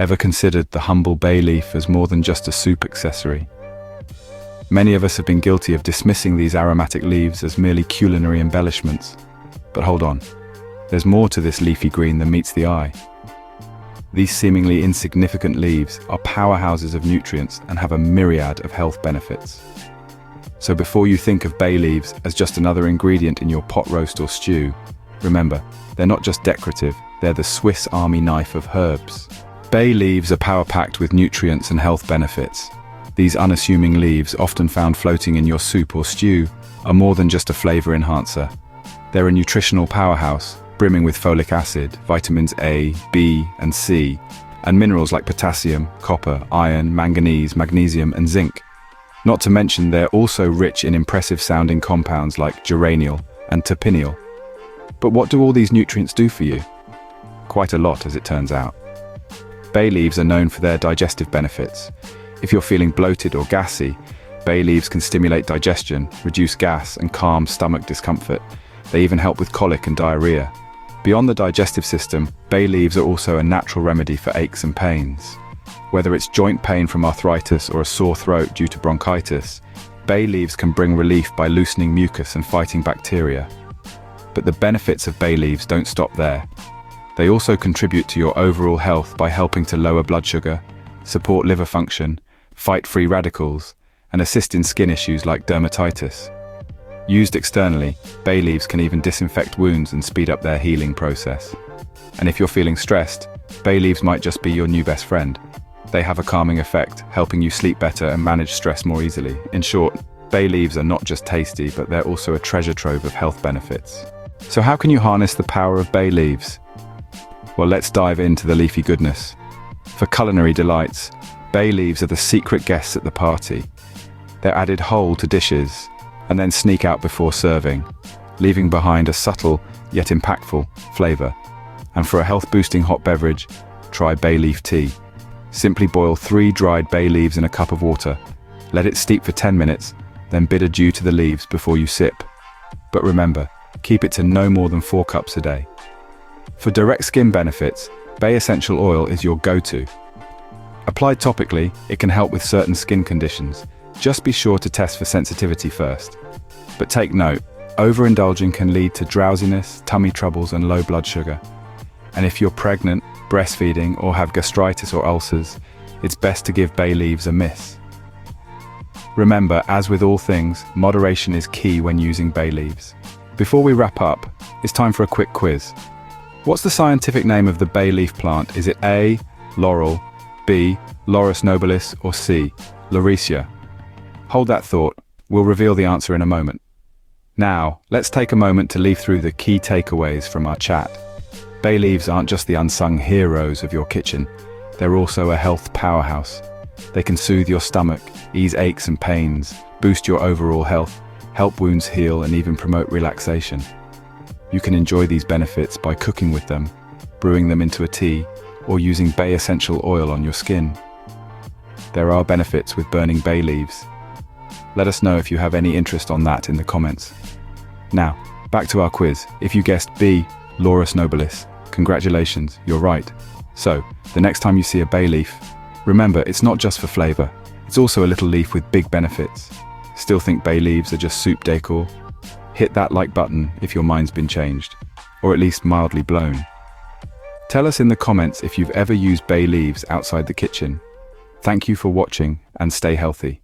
Ever considered the humble bay leaf as more than just a soup accessory? Many of us have been guilty of dismissing these aromatic leaves as merely culinary embellishments. But hold on, there's more to this leafy green than meets the eye. These seemingly insignificant leaves are powerhouses of nutrients and have a myriad of health benefits. So before you think of bay leaves as just another ingredient in your pot roast or stew, remember, they're not just decorative, they're the Swiss Army knife of herbs. Bay leaves are power-packed with nutrients and health benefits. These unassuming leaves, often found floating in your soup or stew, are more than just a flavor enhancer. They're a nutritional powerhouse, brimming with folic acid, vitamins A, B, and C, and minerals like potassium, copper, iron, manganese, magnesium, and zinc. Not to mention they're also rich in impressive-sounding compounds like geraniol and terpineol. But what do all these nutrients do for you? Quite a lot, as it turns out. Bay leaves are known for their digestive benefits. If you're feeling bloated or gassy, bay leaves can stimulate digestion, reduce gas, and calm stomach discomfort. They even help with colic and diarrhea. Beyond the digestive system, bay leaves are also a natural remedy for aches and pains. Whether it's joint pain from arthritis or a sore throat due to bronchitis, bay leaves can bring relief by loosening mucus and fighting bacteria. But the benefits of bay leaves don't stop there. They also contribute to your overall health by helping to lower blood sugar, support liver function, fight free radicals, and assist in skin issues like dermatitis. Used externally, bay leaves can even disinfect wounds and speed up their healing process. And if you're feeling stressed, bay leaves might just be your new best friend. They have a calming effect, helping you sleep better and manage stress more easily. In short, bay leaves are not just tasty, but they're also a treasure trove of health benefits. So how can you harness the power of bay leaves? Well, let's dive into the leafy goodness. For culinary delights, bay leaves are the secret guests at the party. They're added whole to dishes, and then sneak out before serving, leaving behind a subtle yet impactful flavor. And for a health-boosting hot beverage, try bay leaf tea. Simply boil 3 dried bay leaves in a cup of water. Let it steep for 10 minutes, then bid adieu to the leaves before you sip. But remember, keep it to no more than 4 cups a day. For direct skin benefits, bay essential oil is your go-to. Applied topically, it can help with certain skin conditions. Just be sure to test for sensitivity first. But take note, overindulging can lead to drowsiness, tummy troubles, and low blood sugar. And if you're pregnant, breastfeeding, or have gastritis or ulcers, it's best to give bay leaves a miss. Remember, as with all things, moderation is key when using bay leaves. Before we wrap up, it's time for a quick quiz. What's the scientific name of the bay leaf plant? Is it A, laurel, B, Laurus nobilis, or C, Lauricia? Hold that thought. We'll reveal the answer in a moment. Now, let's take a moment to leaf through the key takeaways from our chat. Bay leaves aren't just the unsung heroes of your kitchen. They're also a health powerhouse. They can soothe your stomach, ease aches and pains, boost your overall health, help wounds heal, and even promote relaxation. You can enjoy these benefits by cooking with them, brewing them into a tea, or using bay essential oil on your skin. There are benefits with burning bay leaves. Let us know if you have any interest on that in the comments. Now, back to our quiz. If you guessed B, Laurus nobilis, congratulations, you're right. So, the next time you see a bay leaf, remember it's not just for flavor, it's also a little leaf with big benefits. Still think bay leaves are just soup decor? Hit that like button if your mind's been changed, or at least mildly blown. Tell us in the comments if you've ever used bay leaves outside the kitchen. Thank you for watching and stay healthy.